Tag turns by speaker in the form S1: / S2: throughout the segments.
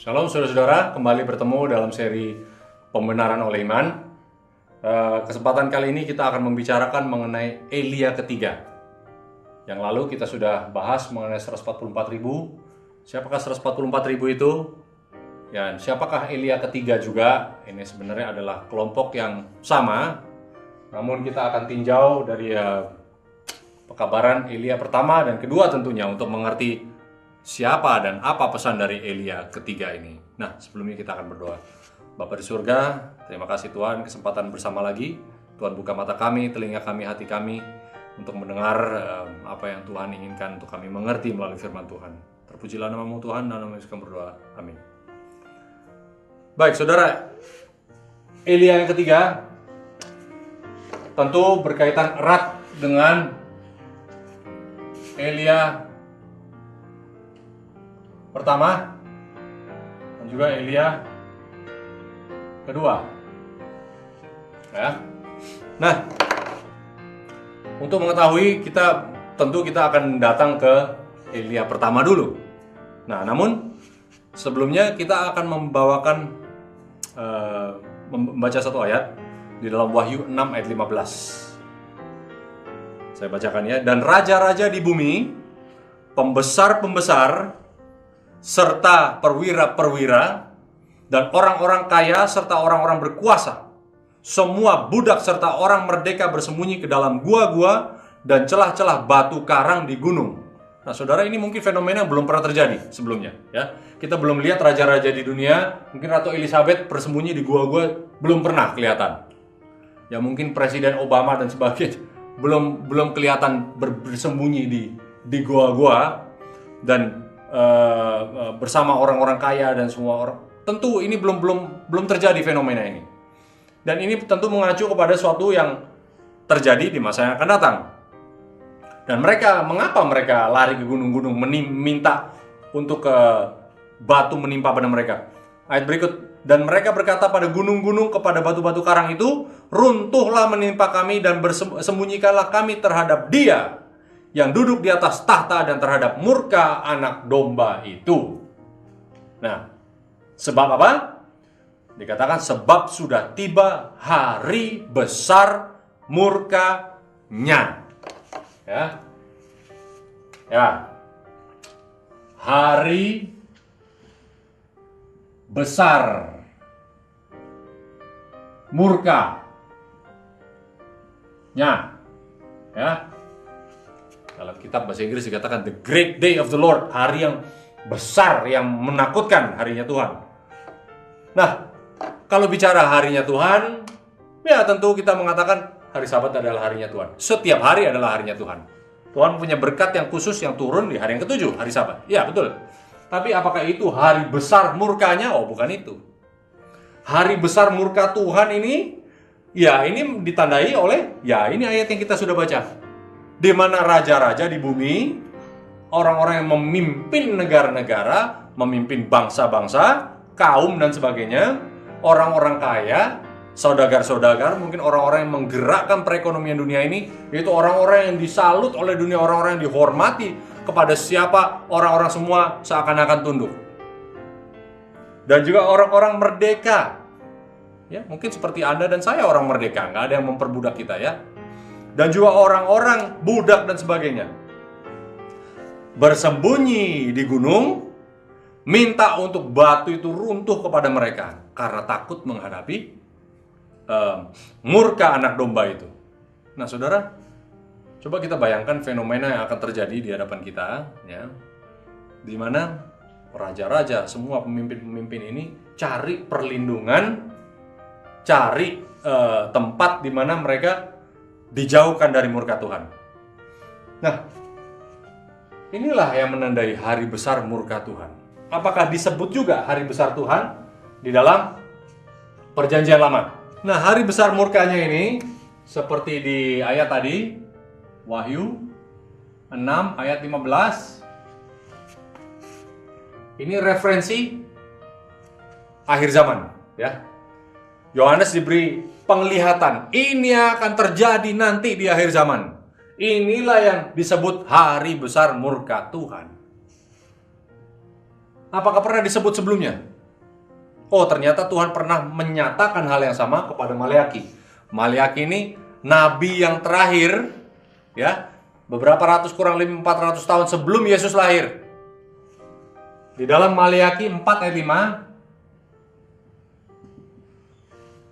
S1: Shalom saudara-saudara, kembali bertemu dalam seri pembenaran oleh iman. Kesempatan kali ini kita akan membicarakan mengenai Elia ketiga. Yang lalu kita sudah bahas mengenai 144.000. Siapakah 144.000 itu? Dan siapakah Elia ketiga juga? Ini sebenarnya adalah kelompok yang sama. Namun kita akan tinjau dari pekabaran Elia pertama dan kedua tentunya untuk mengerti siapa dan apa pesan dari Elia ketiga ini. Nah, sebelumnya kita akan berdoa. Bapa di surga, terima kasih Tuhan, kesempatan bersama lagi. Tuhan buka mata kami, telinga kami, hati kami untuk mendengar apa yang Tuhan inginkan untuk kami mengerti melalui firman Tuhan. Terpujilah nama-Mu Tuhan, dan nama Yesus kami berdoa. Amin. Baik, saudara, Elia yang ketiga tentu berkaitan erat dengan Elia pertama dan juga Elia kedua. Ya. Nah, untuk mengetahui kita akan datang ke Elia pertama dulu. Nah, namun sebelumnya kita akan membaca satu ayat di dalam Wahyu 6 ayat 15. Saya bacakan ya. Dan raja-raja di bumi, pembesar-pembesar, serta perwira-perwira, dan orang-orang kaya, serta orang-orang berkuasa, semua budak serta orang merdeka bersembunyi ke dalam gua-gua dan celah-celah batu karang di gunung. Nah, saudara, ini mungkin fenomena yang belum pernah terjadi sebelumnya. Ya, kita belum lihat raja-raja di dunia, mungkin Ratu Elizabeth bersembunyi di gua-gua belum pernah kelihatan. Ya, mungkin Presiden Obama dan sebagainya belum kelihatan bersembunyi di gua-gua dan bersama orang-orang kaya dan semua orang. Tentu ini belum terjadi fenomena ini. Dan ini tentu mengacu kepada suatu yang terjadi di masa yang akan datang. Dan mengapa mereka lari ke gunung-gunung minta untuk batu menimpa pada mereka? Ayat berikut, dan mereka berkata pada gunung-gunung, kepada batu-batu karang itu, runtuhlah menimpa kami dan sembunyikanlah kami terhadap Dia yang duduk di atas tahta dan terhadap murka anak domba itu. Nah, sebab apa? Dikatakan sebab sudah tiba hari besar murkanya. Ya. Hari besar murkanya. Ya. Dalam kitab bahasa Inggris dikatakan the great day of the Lord, hari yang besar, yang menakutkan harinya Tuhan. Nah, kalau bicara harinya Tuhan, ya tentu kita mengatakan hari Sabat adalah harinya Tuhan. Setiap hari adalah harinya Tuhan. Tuhan punya berkat yang khusus yang turun di hari yang ketujuh, hari Sabat. Ya, betul. Tapi apakah itu hari besar murkanya? Oh, bukan itu. Hari besar murka Tuhan ini, ya ini ditandai oleh, ya ini ayat yang kita sudah baca. Di mana raja-raja di bumi, orang-orang yang memimpin negara-negara, memimpin bangsa-bangsa, kaum dan sebagainya, orang-orang kaya, saudagar-saudagar, mungkin orang-orang yang menggerakkan perekonomian dunia ini, yaitu orang-orang yang disalut oleh dunia, orang-orang yang dihormati, kepada siapa orang-orang semua seakan-akan tunduk. Dan juga orang-orang merdeka. Ya, mungkin seperti Anda dan saya orang merdeka, nggak ada yang memperbudak kita ya. Dan juga orang-orang budak dan sebagainya. Bersembunyi di gunung, minta untuk batu itu runtuh kepada mereka karena takut menghadapi murka anak domba itu. Nah, saudara, coba kita bayangkan fenomena yang akan terjadi di hadapan kita, ya, di mana raja-raja, semua pemimpin-pemimpin ini cari perlindungan, cari tempat di mana mereka dijauhkan dari murka Tuhan. Nah, inilah yang menandai hari besar murka Tuhan. Apakah disebut juga hari besar Tuhan di dalam Perjanjian Lama? Nah, hari besar murkanya ini seperti di ayat tadi, Wahyu 6 ayat 15. Ini referensi akhir zaman, ya. Yohanes diberi penglihatan, ini akan terjadi nanti di akhir zaman. Inilah yang disebut hari besar murka Tuhan. Apakah pernah disebut sebelumnya? Oh, ternyata Tuhan pernah menyatakan hal yang sama kepada Maleaki. Maleaki ini nabi yang terakhir, ya, beberapa ratus, kurang lebih 400 tahun sebelum Yesus lahir. Di dalam Maleaki 4 ayat 5.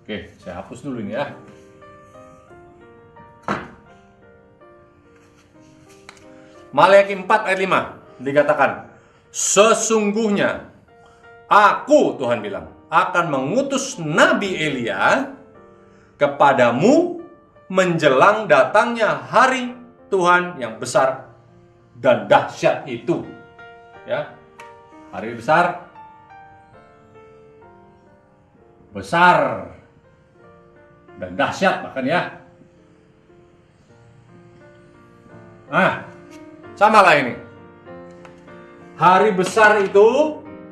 S1: Oke, saya hapus dulu ini ya. Maleaki 4 ayat 5 dikatakan, sesungguhnya aku, Tuhan bilang, akan mengutus Nabi Elia kepadamu menjelang datangnya hari Tuhan yang besar dan dahsyat itu. Ya, hari besar, dan dahsyat bahkan ya. Sama lah ini. Hari besar itu,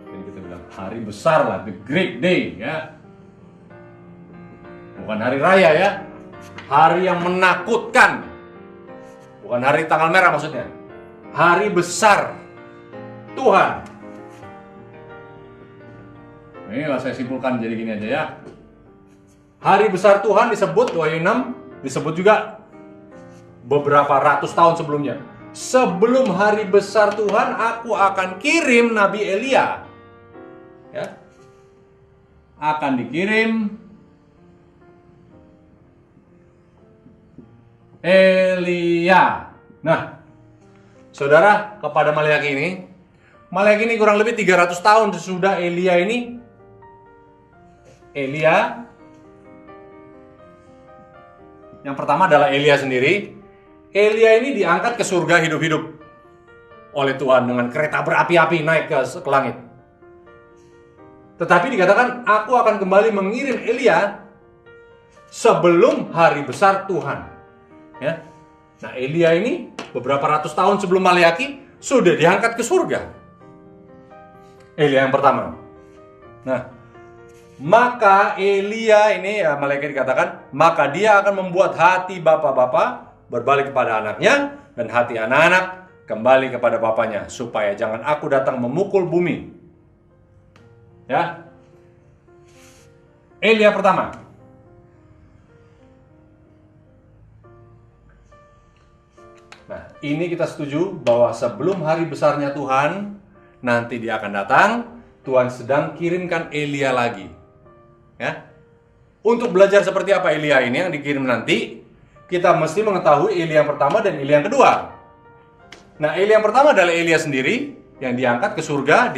S1: ini kita bilang hari besar lah, the great day ya. Bukan hari raya ya. Hari yang menakutkan. Bukan hari tanggal merah maksudnya. Hari besar Tuhan. Inilah saya simpulkan jadi gini aja ya. Hari besar Tuhan disebut Wahyu 6, disebut juga beberapa ratus tahun sebelumnya. Sebelum hari besar Tuhan, aku akan kirim Nabi Elia. Ya. Akan dikirim Elia. Nah, saudara, kepada Maleaki ini kurang lebih 300 tahun sesudah Elia ini. Elia yang pertama adalah Elia sendiri. Elia ini diangkat ke surga hidup-hidup oleh Tuhan dengan kereta berapi-api naik ke langit. Tetapi dikatakan, aku akan kembali mengirim Elia sebelum hari besar Tuhan. Ya. Nah, Elia ini beberapa ratus tahun sebelum Maleaki sudah diangkat ke surga. Elia yang pertama. Nah, maka Elia ini, ya, malaikat dikatakan, maka dia akan membuat hati bapak-bapak berbalik kepada anaknya, dan hati anak-anak kembali kepada bapaknya, supaya jangan aku datang memukul bumi. Ya. Elia pertama. Nah, ini kita setuju bahwa sebelum hari besarnya Tuhan, nanti dia akan datang, Tuhan sedang kirimkan Elia lagi. Ya. Untuk belajar seperti apa Elia ini yang dikirim nanti, kita mesti mengetahui Elia yang pertama dan Elia yang kedua. Nah, Elia yang pertama adalah Elia sendiri yang diangkat ke surga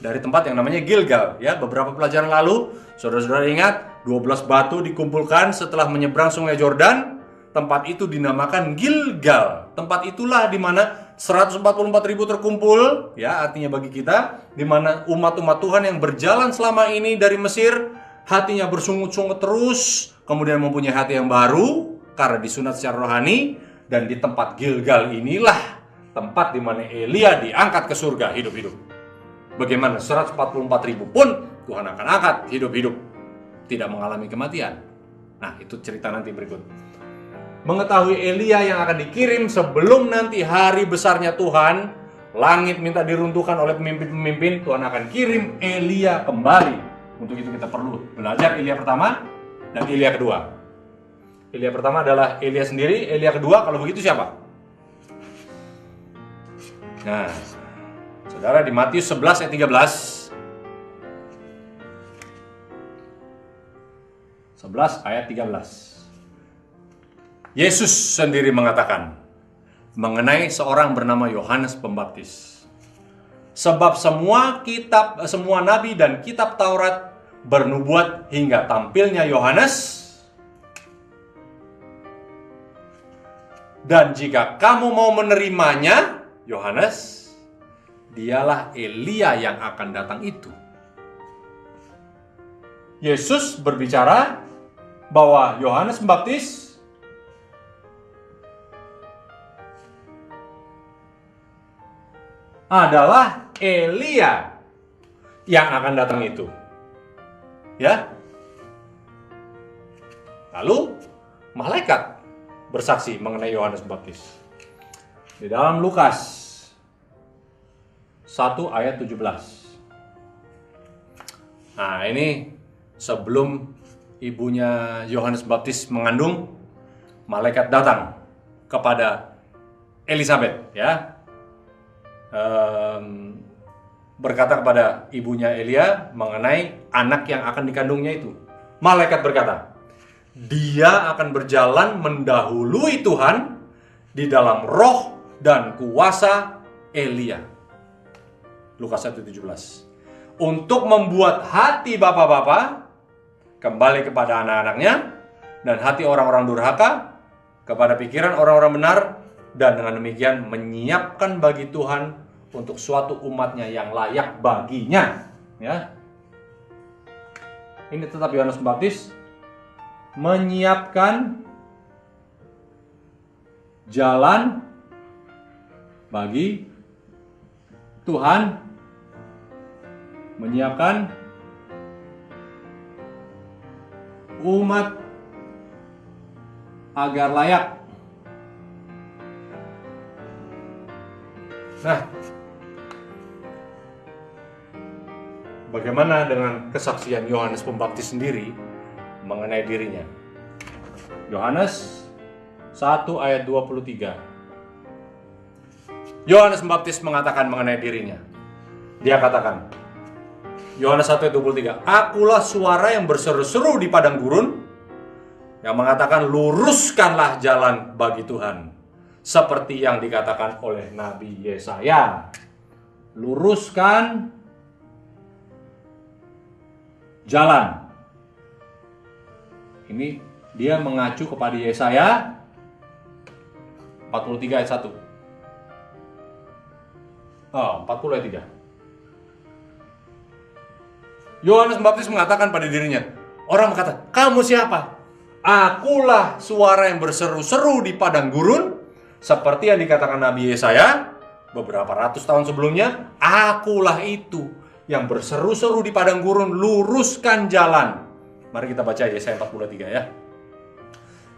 S1: dari tempat yang namanya Gilgal. Ya, beberapa pelajaran lalu, saudara-saudara ingat, 12 batu dikumpulkan setelah menyeberang sungai Yordan. Tempat itu dinamakan Gilgal. Tempat itulah di mana 144.000 terkumpul, ya, artinya bagi kita, di mana umat-umat Tuhan yang berjalan selama ini dari Mesir, hatinya bersungut-sungut terus, kemudian mempunyai hati yang baru karena disunat secara rohani, dan di tempat Gilgal inilah tempat di mana Elia diangkat ke surga hidup-hidup. Bagaimana 144.000 pun Tuhan akan angkat hidup-hidup, tidak mengalami kematian. Nah, itu cerita nanti berikut. Mengetahui Elia yang akan dikirim sebelum nanti hari besarnya Tuhan, langit minta diruntuhkan oleh pemimpin-pemimpin, Tuhan akan kirim Elia kembali. Untuk itu kita perlu belajar Elia pertama dan Elia kedua. Elia pertama adalah Elia sendiri, Elia kedua kalau begitu siapa? Nah, saudara, di Matius 11 ayat 13. 11 ayat 13. Yesus sendiri mengatakan mengenai seorang bernama Yohanes Pembaptis. Sebab semua nabi dan kitab Taurat bernubuat hingga tampilnya Yohanes. Dan jika kamu mau menerimanya, Yohanes, dialah Elia yang akan datang itu. Yesus berbicara bahwa Yohanes Pembaptis adalah Elia yang akan datang itu. Ya. Lalu malaikat bersaksi mengenai Yohanes Pembaptis. Di dalam Lukas 1 ayat 17. Nah, ini sebelum ibunya Yohanes Pembaptis mengandung, malaikat datang kepada Elisabet, ya. Berkata kepada ibunya Elia mengenai anak yang akan dikandungnya itu. Malaikat berkata, dia akan berjalan mendahului Tuhan di dalam roh dan kuasa Elia. Lukas 1:17. Untuk membuat hati bapak-bapak kembali kepada anak-anaknya dan hati orang-orang durhaka kepada pikiran orang-orang benar, dan dengan demikian menyiapkan bagi Tuhan untuk suatu umatnya yang layak baginya, ya. Ini tetap Yohanes Pembaptis menyiapkan jalan bagi Tuhan, menyiapkan umat agar layak. Nah, bagaimana dengan kesaksian Yohanes Pembaptis sendiri mengenai dirinya? Yohanes 1 ayat 23. Yohanes Pembaptis mengatakan mengenai dirinya. Dia katakan, Yohanes 1 ayat 23, akulah suara yang berseru-seru di padang gurun, yang mengatakan luruskanlah jalan bagi Tuhan, seperti yang dikatakan oleh Nabi Yesaya. Luruskan jalan. Ini dia mengacu kepada Yesaya 43 ayat 1. 40 ayat 3. Yohanes Pembaptis mengatakan pada dirinya, orang berkata, kamu siapa? Akulah suara yang berseru-seru di padang gurun, seperti yang dikatakan Nabi Yesaya beberapa ratus tahun sebelumnya. Akulah itu yang berseru-seru di padang gurun, luruskan jalan. Mari kita baca Yesaya 43 ya.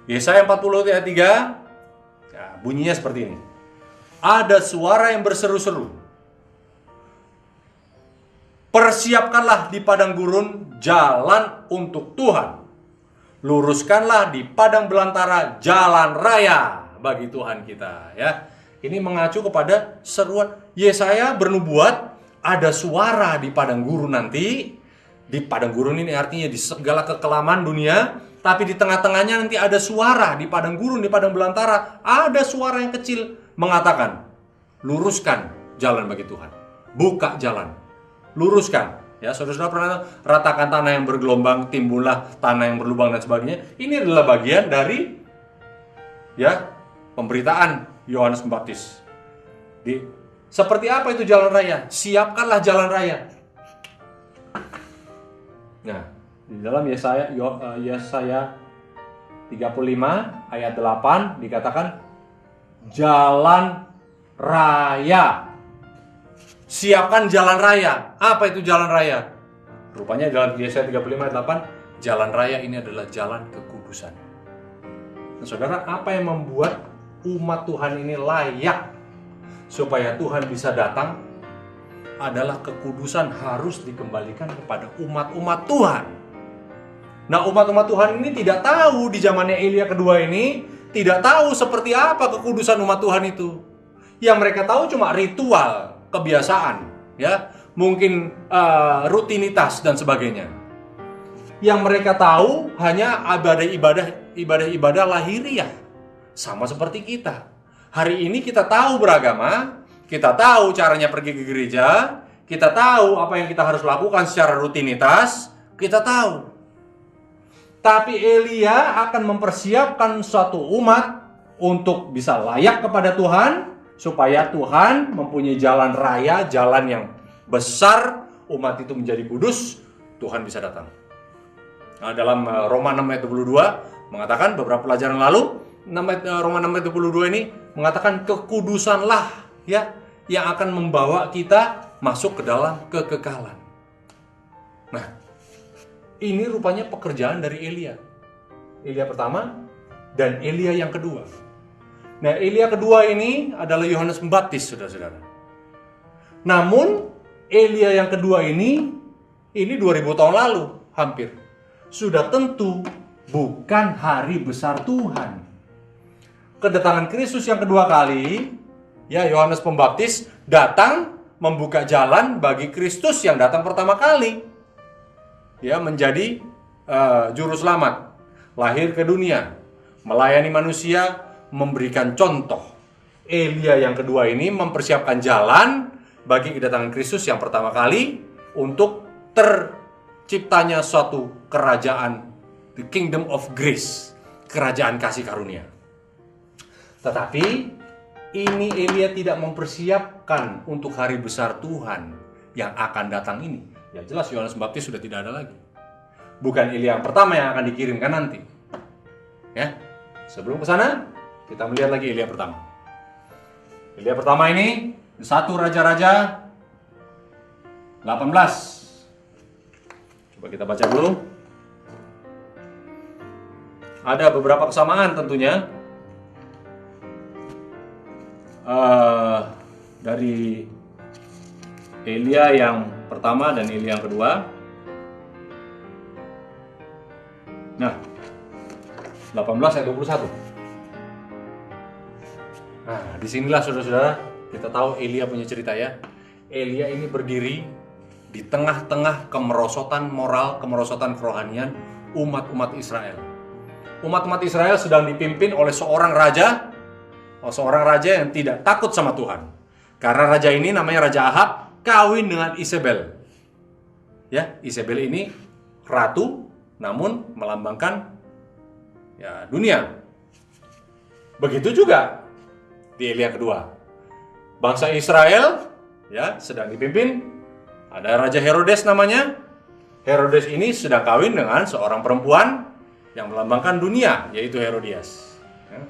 S1: Yesaya 40 ayat 3, ya, bunyinya seperti ini. Ada suara yang berseru-seru, persiapkanlah di padang gurun jalan untuk Tuhan, luruskanlah di padang belantara jalan raya bagi Tuhan kita, ya. Ini mengacu kepada seruan Yesaya bernubuat, ada suara di padang gurun nanti. Di padang gurun ini artinya di segala kekelaman dunia, tapi di tengah-tengahnya nanti ada suara di padang gurun, di padang belantara, ada suara yang kecil mengatakan, luruskan jalan bagi Tuhan, buka jalan, luruskan. Ya, saudara-saudara pernah ratakan tanah yang bergelombang, timbullah tanah yang berlubang dan sebagainya. Ini adalah bagian dari, ya, pemberitaan Yohanes Pembaptis. Seperti apa itu jalan raya? Siapkanlah jalan raya. Nah, di dalam Yesaya 35 ayat 8 dikatakan jalan raya. Siapkan jalan raya. Apa itu jalan raya? Rupanya dalam Yesaya 35 ayat 8, jalan raya ini adalah jalan kekudusan. Nah, saudara, apa yang membuat umat Tuhan ini layak supaya Tuhan bisa datang? Adalah kekudusan harus dikembalikan kepada umat-umat Tuhan. Nah, umat-umat Tuhan ini tidak tahu di zamannya Elia kedua ini, tidak tahu seperti apa kekudusan umat Tuhan itu. Yang mereka tahu cuma ritual, kebiasaan, ya, mungkin rutinitas dan sebagainya. Yang mereka tahu hanya ibadah-ibadah lahiriah, sama seperti kita. Hari ini kita tahu beragama, kita tahu caranya pergi ke gereja, kita tahu apa yang kita harus lakukan secara rutinitas, kita tahu. Tapi Elia akan mempersiapkan suatu umat untuk bisa layak kepada Tuhan, supaya Tuhan mempunyai jalan raya, jalan yang besar, umat itu menjadi kudus, Tuhan bisa datang. Nah, dalam Roma 6 ayat 22 mengatakan, beberapa pelajaran lalu, Roma 6 ayat 22 ini mengatakan kekudusanlah, ya, yang akan membawa kita masuk ke dalam kekekalan. Nah, ini rupanya pekerjaan dari Elia. Elia pertama dan Elia yang kedua. Nah, Elia kedua ini adalah Yohanes Pembaptis, saudara-saudara. Namun Elia yang kedua ini 2000 tahun lalu hampir. Sudah tentu bukan hari besar Tuhan. Kedatangan Kristus yang kedua kali, ya, Yohanes Pembaptis datang membuka jalan bagi Kristus yang datang pertama kali, ya, menjadi juru selamat, lahir ke dunia, melayani manusia, memberikan contoh. Elia yang kedua ini mempersiapkan jalan bagi kedatangan Kristus yang pertama kali untuk terciptanya suatu kerajaan, the kingdom of grace, kerajaan kasih karunia. Tetapi ini Elia tidak mempersiapkan untuk hari besar Tuhan yang akan datang ini. Ya jelas Yohanes Pembaptis sudah tidak ada lagi. Bukan Elia yang pertama yang akan dikirimkan nanti. Ya, sebelum ke sana kita melihat lagi Elia pertama. Elia pertama ini 1 Raja-Raja 18. Coba kita baca dulu. Ada beberapa kesamaan tentunya. Dari Elia yang pertama dan Elia yang kedua. Nah, 18 ayat 21. Nah, disinilah saudara-saudara kita tahu Elia punya cerita, ya. Elia ini berdiri di tengah-tengah kemerosotan moral, kemerosotan kerohanian umat-umat Israel. Umat-umat Israel sedang dipimpin oleh seorang raja yang tidak takut sama Tuhan. Karena raja ini namanya Raja Ahab, kawin dengan Isabel. Ya, Isabel ini ratu namun melambangkan, ya, dunia. Begitu juga di Elia kedua. Bangsa Israel, ya, sedang dipimpin ada Raja Herodes namanya. Herodes ini sedang kawin dengan seorang perempuan yang melambangkan dunia, yaitu Herodias. Ya.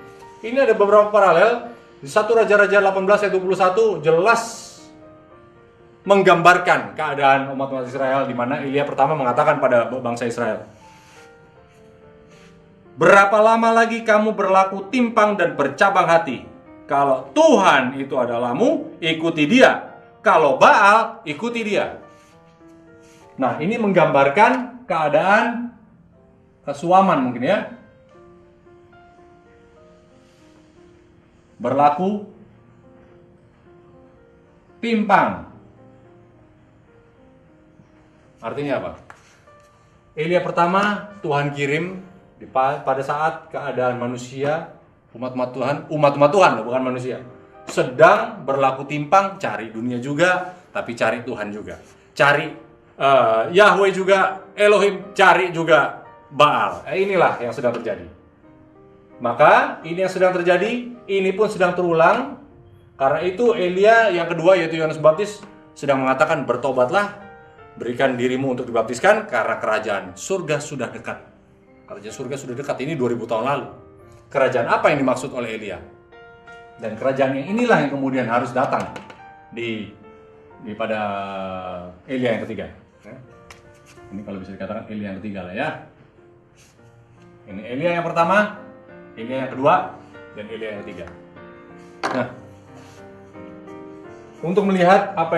S1: Ini ada beberapa paralel. Di 1 Raja-Raja 18 ayat 21 jelas menggambarkan keadaan umat-umat Israel, di mana Elia pertama mengatakan pada bangsa Israel, "Berapa lama lagi kamu berlaku timpang dan bercabang hati? Kalau Tuhan itu adalahmu, ikuti dia. Kalau Baal, ikuti dia." Nah, ini menggambarkan keadaan kesuaman mungkin, ya. Berlaku timpang. Artinya apa? Elia pertama Tuhan kirim pada saat keadaan manusia, umat-umat Tuhan, bukan manusia, sedang berlaku timpang, cari dunia juga, tapi cari Tuhan juga. Cari Yahweh juga, Elohim, cari juga Baal. Inilah yang sedang terjadi. Maka ini yang sedang terjadi, ini pun sedang terulang. Karena itu Elia yang kedua, yaitu Yohanes Pembaptis, sedang mengatakan, "Bertobatlah, berikan dirimu untuk dibaptiskan, karena kerajaan surga sudah dekat." Kerajaan surga sudah dekat, ini 2000 tahun lalu. Kerajaan apa yang dimaksud oleh Elia? Dan kerajaan yang inilah yang kemudian harus datang pada Elia yang ketiga. Ini kalau bisa dikatakan Elia yang ketiga lah, ya. Ini Elia yang pertama, Elia yang kedua, dan Elia yang ketiga. Nah, untuk melihat apa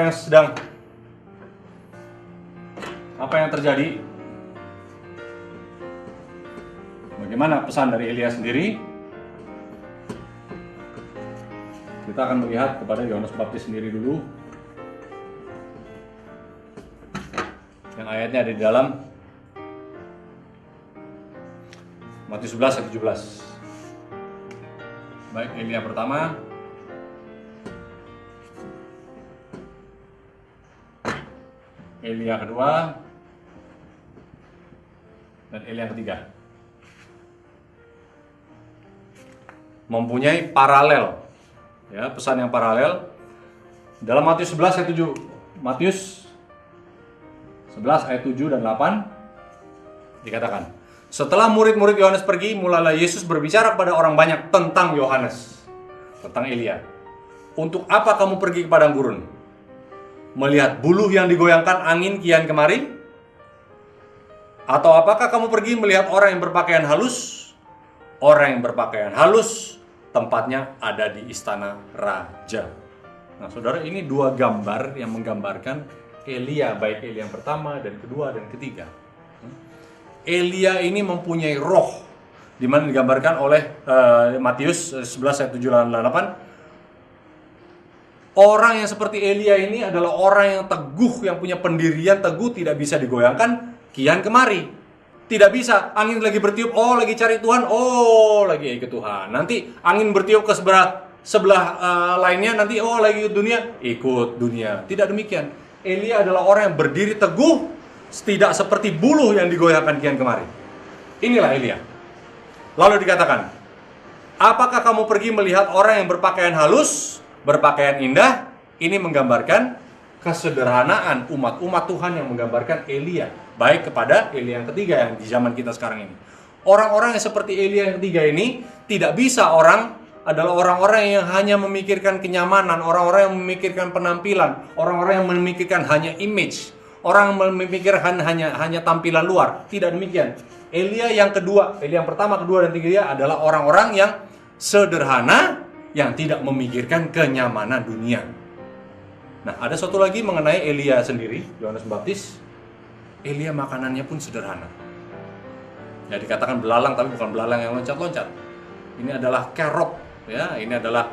S1: yang terjadi, bagaimana pesan dari Elia sendiri, kita akan melihat kepada Yohanes Pembaptis sendiri dulu. Yang ayatnya ada di dalam Matius 11 ayat 17. Baik, Elia pertama, Elia kedua, dan Elia yang ketiga. Mempunyai paralel, ya, pesan yang paralel. Dalam Matius 11 ayat 7, Matius 11 ayat 7 dan 8 dikatakan, "Setelah murid-murid Yohanes pergi, mulailah Yesus berbicara kepada orang banyak tentang Yohanes, tentang Elia. 'Untuk apa kamu pergi ke padang gurun? Melihat buluh yang digoyangkan angin kian kemari? Atau apakah kamu pergi melihat orang yang berpakaian halus? Orang yang berpakaian halus tempatnya ada di istana raja.'" Nah, saudara, ini dua gambar yang menggambarkan Elia, baik Elia yang pertama dan kedua dan ketiga. Elia ini mempunyai roh, di mana digambarkan oleh Matius 11 ayat 7 dan 8. Orang yang seperti Elia ini adalah orang yang teguh, yang punya pendirian teguh, tidak bisa digoyangkan kian kemari. Tidak bisa, angin lagi bertiup, oh lagi cari Tuhan, oh lagi ikut Tuhan. Nanti angin bertiup ke sebelah lainnya, nanti oh lagi ikut dunia. Tidak demikian. Elia adalah orang yang berdiri teguh, tidak seperti buluh yang digoyahkan kian kemari. Inilah Elia. Lalu dikatakan, apakah kamu pergi melihat orang yang berpakaian halus, berpakaian indah? Ini menggambarkan kesederhanaan umat Tuhan, yang menggambarkan Elia, baik kepada Elia yang ketiga yang di zaman kita sekarang ini. Orang-orang yang seperti Elia yang ketiga ini tidak bisa adalah orang-orang yang hanya memikirkan kenyamanan, orang-orang yang memikirkan penampilan, orang-orang yang memikirkan hanya image, orang yang memikirkan hanya tampilan luar. Tidak demikian. Elia yang kedua, Elia yang pertama, kedua, dan ketiga adalah orang-orang yang sederhana, yang tidak memikirkan kenyamanan dunia. Nah, ada satu lagi mengenai Elia sendiri, Yohanes Pembaptis. Elia makanannya pun sederhana. Ya, dikatakan belalang, tapi bukan belalang yang loncat-loncat. Ini adalah kerop, ya. Ini adalah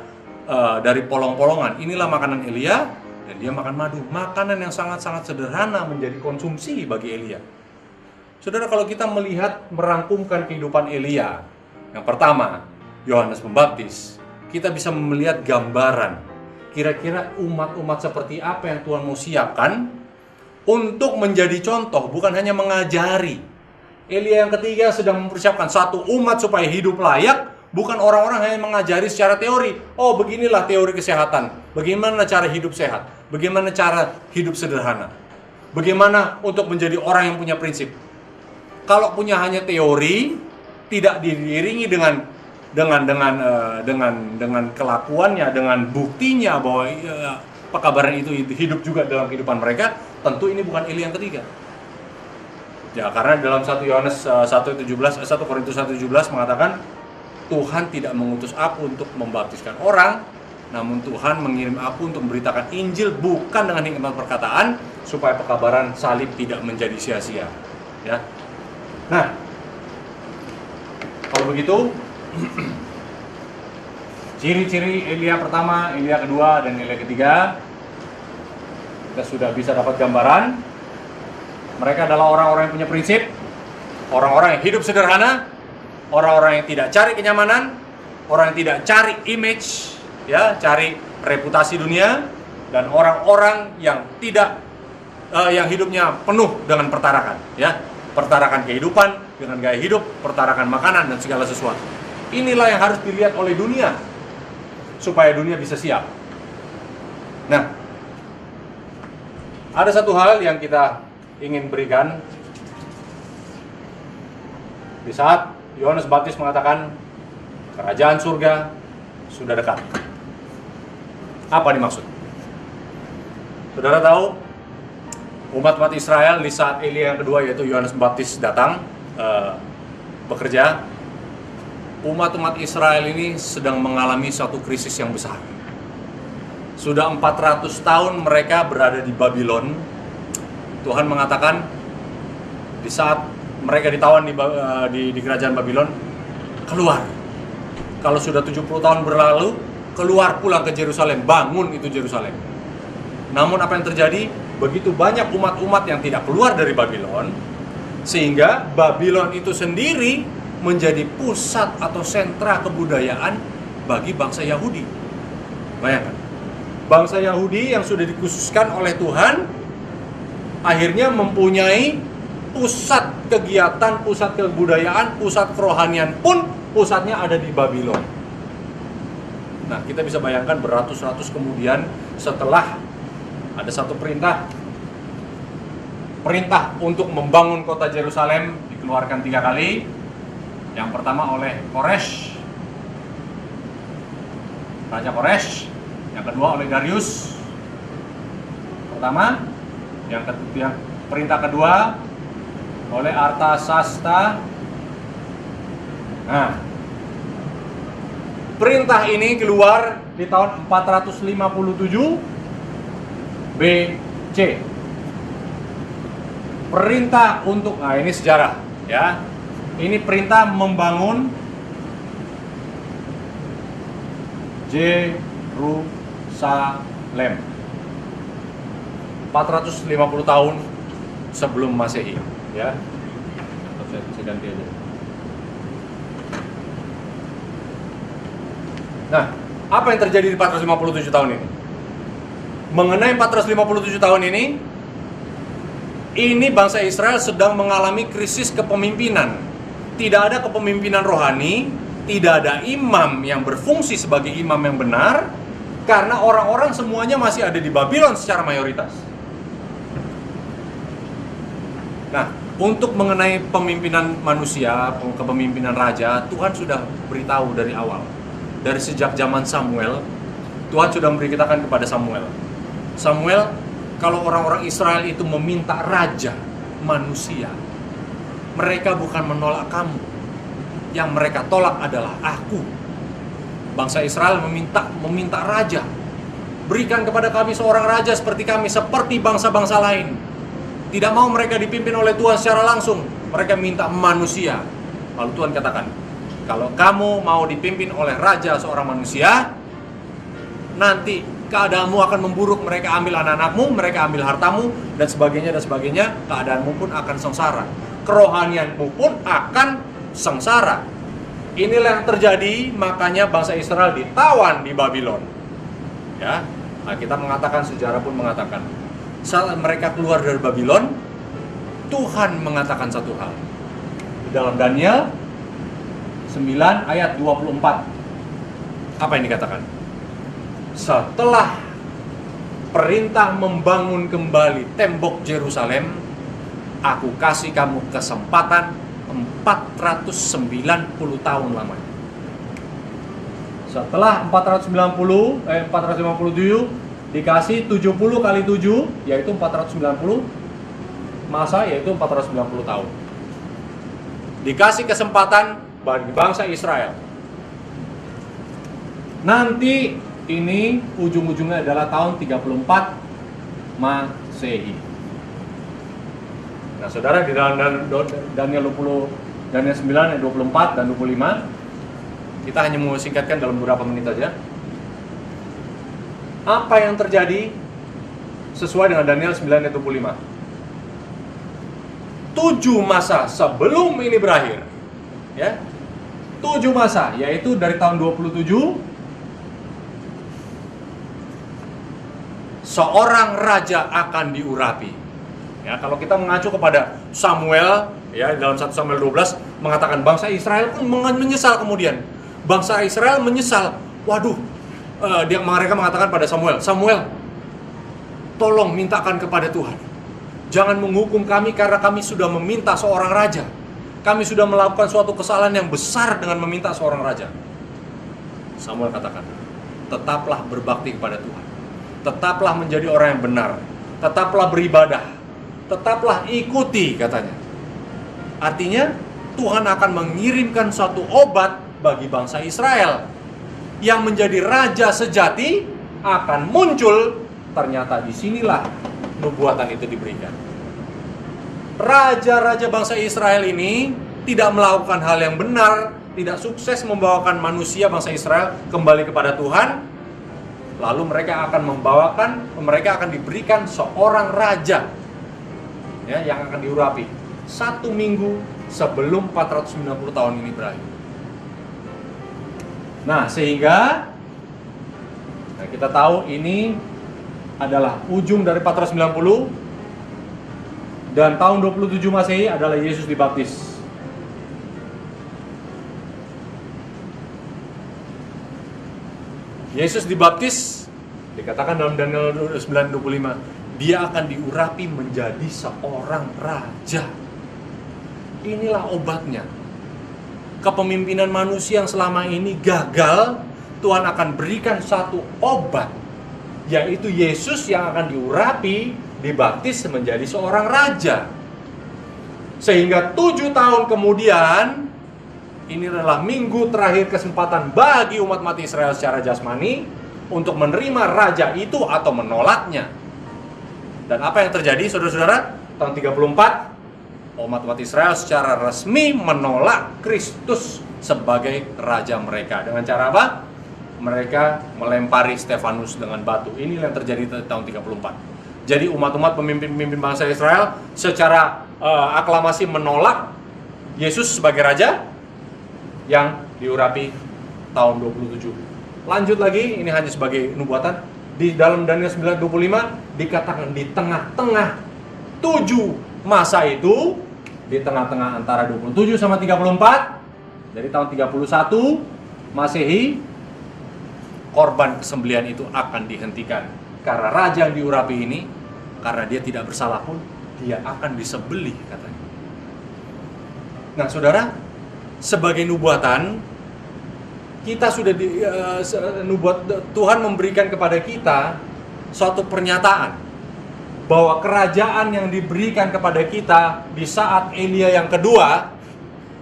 S1: dari polong-polongan. Inilah makanan Elia, dan dia makan madu. Makanan yang sangat-sangat sederhana menjadi konsumsi bagi Elia. Saudara, kalau kita melihat merangkumkan kehidupan Elia, yang pertama, Yohanes Pembaptis, kita bisa melihat gambaran kira-kira umat-umat seperti apa yang Tuhan mau siapkan untuk menjadi contoh, bukan hanya mengajari. Elia yang ketiga sedang mempersiapkan satu umat supaya hidup layak, bukan orang-orang hanya mengajari secara teori. Oh, beginilah teori kesehatan, bagaimana cara hidup sehat, bagaimana cara hidup sederhana, bagaimana untuk menjadi orang yang punya prinsip. Kalau punya hanya teori, tidak diiringi dengan kelakuannya, dengan buktinya bahwa pekabaran itu hidup juga dalam kehidupan mereka, tentu ini bukan Elia yang ketiga. Ya, karena dalam 1 Korintus 1:17 mengatakan, Tuhan tidak mengutus aku untuk membaptiskan orang, namun Tuhan mengirim aku untuk memberitakan Injil, bukan dengan hikmat perkataan, supaya pekabaran salib tidak menjadi sia-sia. Ya. Nah, kalau begitu, ciri-ciri Elia pertama, Elia kedua, dan Elia ketiga, kita sudah bisa dapat gambaran. Mereka adalah orang-orang yang punya prinsip, orang-orang yang hidup sederhana, orang-orang yang tidak cari kenyamanan, orang yang tidak cari image, ya, cari reputasi dunia, dan orang-orang yang tidak yang hidupnya penuh dengan pertarakan, ya, pertarakan kehidupan dengan gaya hidup, pertarakan makanan dan segala sesuatu. Inilah yang harus dilihat oleh dunia, supaya dunia bisa siap. Nah, ada satu hal yang kita ingin berikan. Di saat Yohanes Pembaptis mengatakan kerajaan surga sudah dekat, apa dimaksud? Saudara tahu, umat Israel di saat Elia yang kedua, yaitu Yohanes Pembaptis, datang bekerja, umat Israel ini sedang mengalami suatu krisis yang besar. Sudah 400 tahun mereka berada di Babylon. Tuhan mengatakan, di saat mereka ditawan di kerajaan Babylon, keluar. Kalau sudah 70 tahun berlalu, keluar pulang ke Yerusalem, bangun itu Yerusalem. Namun apa yang terjadi? Begitu banyak umat-umat yang tidak keluar dari Babylon, sehingga Babylon itu sendiri menjadi pusat atau sentra kebudayaan bagi bangsa Yahudi. Bayangkan, bangsa Yahudi yang sudah dikhususkan oleh Tuhan, akhirnya mempunyai pusat kegiatan, pusat kebudayaan, pusat kerohanian pun pusatnya ada di Babylon. Nah, kita bisa bayangkan beratus-ratus kemudian, setelah ada satu perintah untuk membangun kota Yerusalem, dikeluarkan 3 kali. Yang pertama oleh Koresh, Raja Koresh. Yang kedua oleh Darius pertama. Yang perintah kedua oleh Artasasta. Nah, Perintah ini keluar di tahun 457 BC. Perintah untuk, nah ini sejarah ya. Ini perintah membangun Yerusalem 450 tahun sebelum Masehi ya. Saya ganti aja. Nah, apa yang terjadi di 457 tahun ini? Mengenai 457 tahun ini bangsa Israel sedang mengalami krisis kepemimpinan. Tidak ada kepemimpinan rohani, tidak ada imam yang berfungsi sebagai imam yang benar, karena orang-orang semuanya masih ada di Babylon secara mayoritas. Nah, untuk mengenai pemimpinan manusia, kepemimpinan raja, Tuhan sudah beritahu dari awal. Dari sejak zaman Samuel, Tuhan sudah memberitakan kepada Samuel, kalau orang-orang Israel itu meminta raja manusia, mereka bukan menolak kamu. Yang mereka tolak adalah aku. Bangsa Israel meminta raja. Berikan kepada kami seorang raja seperti kami, seperti bangsa-bangsa lain. Tidak mau mereka dipimpin oleh Tuhan secara langsung. Mereka minta manusia. Lalu Tuhan katakan, kalau kamu mau dipimpin oleh raja seorang manusia, nanti keadaanmu akan memburuk. Mereka ambil anak-anakmu, mereka ambil hartamu, dan sebagainya. Keadaanmu pun akan sengsara. Kerohanianmu pun akan sengsara. Inilah yang terjadi, makanya bangsa Israel ditawan di Babylon. Ya, nah kita mengatakan, sejarah pun mengatakan, saat mereka keluar dari Babylon, Tuhan mengatakan satu hal. Di dalam Daniel 9 ayat 24. Apa yang dikatakan? Setelah perintah membangun kembali tembok Yerusalem, aku kasih kamu kesempatan 490 tahun lamanya. Setelah 457 dikasih 70 kali 7, yaitu 490 masa, yaitu 490 tahun. Dikasih kesempatan bagi bangsa Israel. Nanti ini ujung-ujungnya adalah tahun 34 Masehi. Nah, saudara, di dalam Daniel 9 ayat 24 dan 25, kita hanya mau singkatkan dalam beberapa menit saja. Apa yang terjadi sesuai dengan Daniel 9 ayat 25? 7 masa sebelum ini berakhir, ya, 7 masa, yaitu dari tahun 27, seorang raja akan diurapi. Ya, kalau kita mengacu kepada Samuel, ya, dalam 1 Samuel 12 mengatakan bangsa Israel pun menyesal kemudian. Bangsa Israel menyesal. Waduh, mereka mengatakan pada Samuel, tolong mintakan kepada Tuhan. Jangan menghukum kami karena kami sudah meminta seorang raja. Kami sudah melakukan suatu kesalahan yang besar dengan meminta seorang raja. Samuel katakan, tetaplah berbakti kepada Tuhan. Tetaplah menjadi orang yang benar. Tetaplah beribadah. Tetaplah ikuti, katanya. Artinya, Tuhan akan mengirimkan suatu obat bagi bangsa Israel. Yang menjadi raja sejati akan muncul. Ternyata disinilah nubuatan itu diberikan. Raja-raja bangsa Israel ini tidak melakukan hal yang benar, tidak sukses membawakan manusia bangsa Israel kembali kepada Tuhan. Lalu mereka akan diberikan seorang raja, ya, yang akan diurapi 1 minggu sebelum 490 tahun ini berakhir. Nah, sehingga kita tahu ini adalah ujung dari 490, dan tahun 27 Masehi adalah Yesus dibaptis. Yesus dibaptis, dikatakan dalam Daniel 9:25, dia akan diurapi menjadi seorang raja. Inilah obatnya. Kepemimpinan manusia yang selama ini gagal, Tuhan akan berikan satu obat, yaitu Yesus yang akan diurapi, dibaptis menjadi seorang raja. Sehingga 7 tahun kemudian ini adalah minggu terakhir kesempatan bagi umat mati Israel secara jasmani untuk menerima raja itu atau menolaknya. Dan apa yang terjadi, saudara-saudara? Tahun 34, umat Israel secara resmi menolak Kristus sebagai raja mereka. Dengan cara apa? Mereka melempari Stefanus dengan batu. Ini yang terjadi tahun 34. Jadi umat-umat pemimpin bangsa Israel secara aklamasi menolak Yesus sebagai raja yang diurapi tahun 27. Lanjut lagi, ini hanya sebagai nubuatan. Di dalam Daniel 9:25 dikatakan di tengah-tengah 7 masa itu, di tengah-tengah antara 27 sama 34, dari tahun 31 Masehi, korban kesembelihan itu akan dihentikan. Karena raja yang diurapi ini, karena dia tidak bersalah pun, dia akan disembelih katanya. Nah saudara, sebagai nubuatan, kita sudah Tuhan memberikan kepada kita suatu pernyataan bahwa kerajaan yang diberikan kepada kita di saat Elia yang kedua,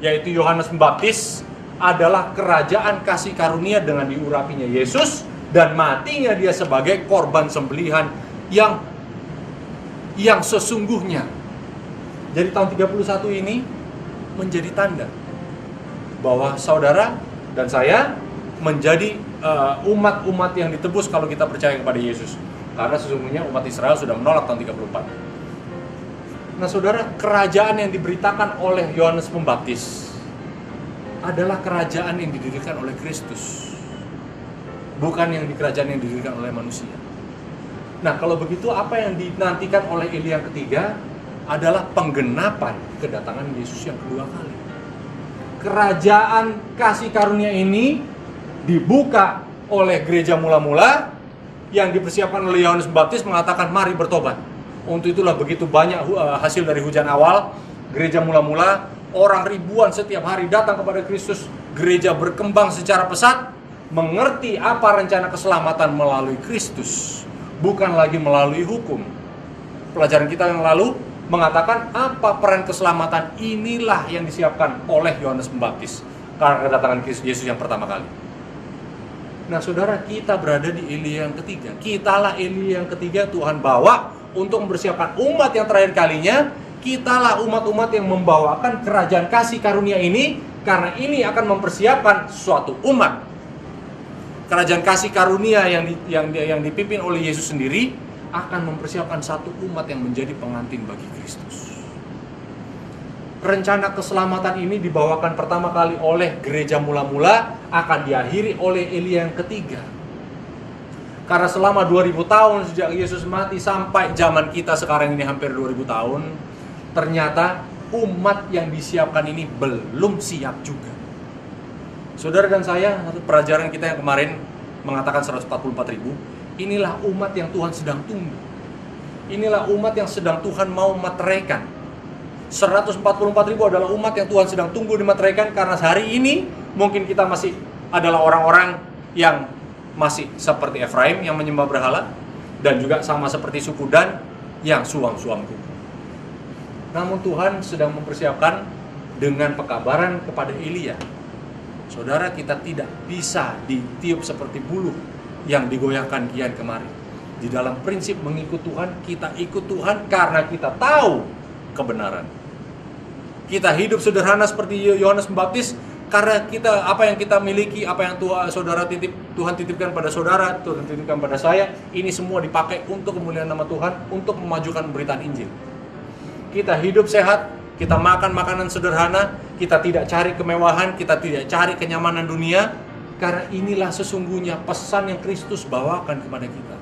S1: yaitu Yohanes Pembaptis, adalah kerajaan kasih karunia dengan diurapinya Yesus dan matinya dia sebagai korban sembelihan yang sesungguhnya. Jadi tahun 31 ini menjadi tanda bahwa saudara dan saya menjadi umat-umat yang ditebus kalau kita percaya kepada Yesus. Karena sesungguhnya umat Israel sudah menolak tahun 34. Nah saudara, kerajaan yang diberitakan oleh Yohanes Pembaptis adalah kerajaan yang didirikan oleh Kristus, bukan kerajaan yang didirikan oleh manusia. Nah kalau begitu, apa yang dinantikan oleh Elia yang ketiga adalah penggenapan kedatangan Yesus yang kedua kali. Kerajaan kasih karunia ini dibuka oleh gereja mula-mula yang dipersiapkan oleh Yohanes Pembaptis, mengatakan mari bertobat. Untuk itulah begitu banyak hasil dari hujan awal. Gereja mula-mula, orang ribuan setiap hari datang kepada Kristus. Gereja berkembang secara pesat, mengerti apa rencana keselamatan melalui Kristus, bukan lagi melalui hukum. Pelajaran kita yang lalu mengatakan apa peran keselamatan inilah yang disiapkan oleh Yohanes Pembaptis karena kedatangan Kristus Yesus yang pertama kali. Nah saudara, kita berada di Elia yang ketiga. Kitalah Elia yang ketiga Tuhan bawa untuk mempersiapkan umat yang terakhir kalinya. Kitalah umat-umat yang membawakan kerajaan kasih karunia ini, karena ini akan mempersiapkan suatu umat. Kerajaan kasih karunia yang dipimpin oleh Yesus sendiri akan mempersiapkan satu umat yang menjadi pengantin bagi Kristus. Rencana keselamatan ini dibawakan pertama kali oleh gereja mula-mula, akan diakhiri oleh Elia yang ketiga. Karena selama 2000 tahun sejak Yesus mati sampai zaman kita sekarang ini hampir 2000 tahun, ternyata umat yang disiapkan ini belum siap juga. Saudara dan saya, pelajaran kita yang kemarin mengatakan 144.000, inilah umat yang Tuhan sedang tunggu. Inilah umat yang sedang Tuhan mau materaikan. 144.000 adalah umat yang Tuhan sedang tunggu dimateraikan, karena hari ini mungkin kita masih adalah orang-orang yang masih seperti Efraim yang menyembah berhala, dan juga sama seperti suku Dan yang suam-suam kuku. Namun Tuhan sedang mempersiapkan dengan pekabaran kepada Elia. Saudara, kita tidak bisa ditiup seperti buluh yang digoyahkan kian kemari. Di dalam prinsip mengikut Tuhan, kita ikut Tuhan karena kita tahu kebenaran. Kita hidup sederhana seperti Yohanes Pembaptis karena kita, apa yang kita miliki, apa yang Tuhan titipkan pada saudara, Tuhan titipkan pada saya, ini semua dipakai untuk kemuliaan nama Tuhan, untuk memajukan pemberitaan Injil. Kita hidup sehat, kita makan makanan sederhana, kita tidak cari kemewahan, kita tidak cari kenyamanan dunia, karena inilah sesungguhnya pesan yang Kristus bawakan kepada kita.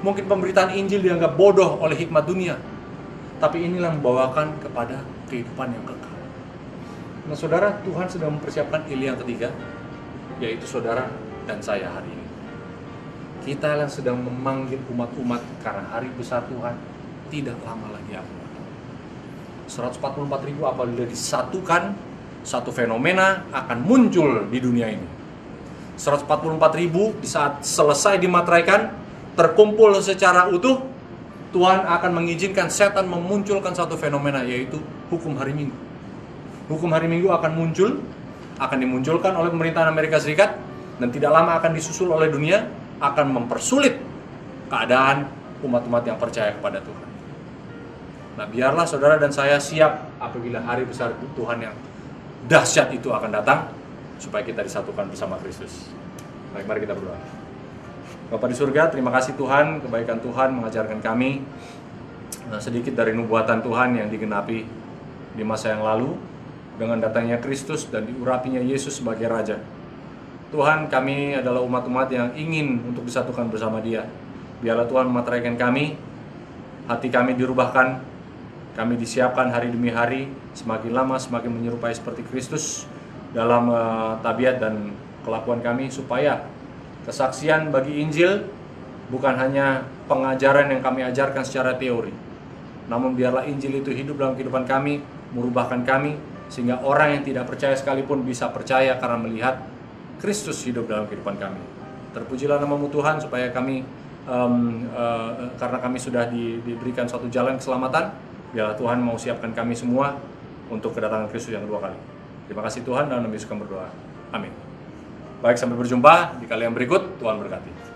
S1: Mungkin pemberitaan Injil dianggap bodoh oleh hikmat dunia, tapi inilah membawakan kepada kehidupan yang kekal. Nah saudara, Tuhan sedang mempersiapkan Elia yang ketiga, yaitu saudara dan saya hari ini. Kita yang sedang memanggil umat-umat, karena hari besar Tuhan tidak lama lagi akan. 144.000 apabila disatukan, satu fenomena akan muncul di dunia ini. 144.000 di saat selesai dimateraikan, terkumpul secara utuh, Tuhan akan mengizinkan setan memunculkan satu fenomena, yaitu hukum hari Minggu. Hukum hari Minggu akan muncul, akan dimunculkan oleh pemerintahan Amerika Serikat dan tidak lama akan disusul oleh dunia, akan mempersulit keadaan umat-umat yang percaya kepada Tuhan. Nah, biarlah saudara dan saya siap apabila hari besar Tuhan yang dahsyat itu akan datang, supaya kita disatukan bersama Kristus. Baik, mari kita berdoa. Bapa di surga, terima kasih Tuhan, kebaikan Tuhan mengajarkan kami sedikit dari nubuatan Tuhan yang digenapi di masa yang lalu dengan datangnya Kristus dan diurapinya Yesus sebagai Raja. Tuhan, kami adalah umat-umat yang ingin untuk disatukan bersama Dia. Biarlah Tuhan memeteraikan kami, hati kami dirubahkan, kami disiapkan hari demi hari, semakin lama semakin menyerupai seperti Kristus dalam tabiat dan kelakuan kami, supaya kesaksian bagi Injil bukan hanya pengajaran yang kami ajarkan secara teori, namun biarlah Injil itu hidup dalam kehidupan kami, merubahkan kami, sehingga orang yang tidak percaya sekalipun bisa percaya karena melihat Kristus hidup dalam kehidupan kami. Terpujilah nama-Mu Tuhan, supaya kami karena kami sudah diberikan suatu jalan keselamatan, biarlah Tuhan mau siapkan kami semua untuk kedatangan Kristus yang kedua kali. Terima kasih Tuhan, dan kami suka berdoa. Amin. Baik, sampai berjumpa di kali yang berikut. Tuhan berkati.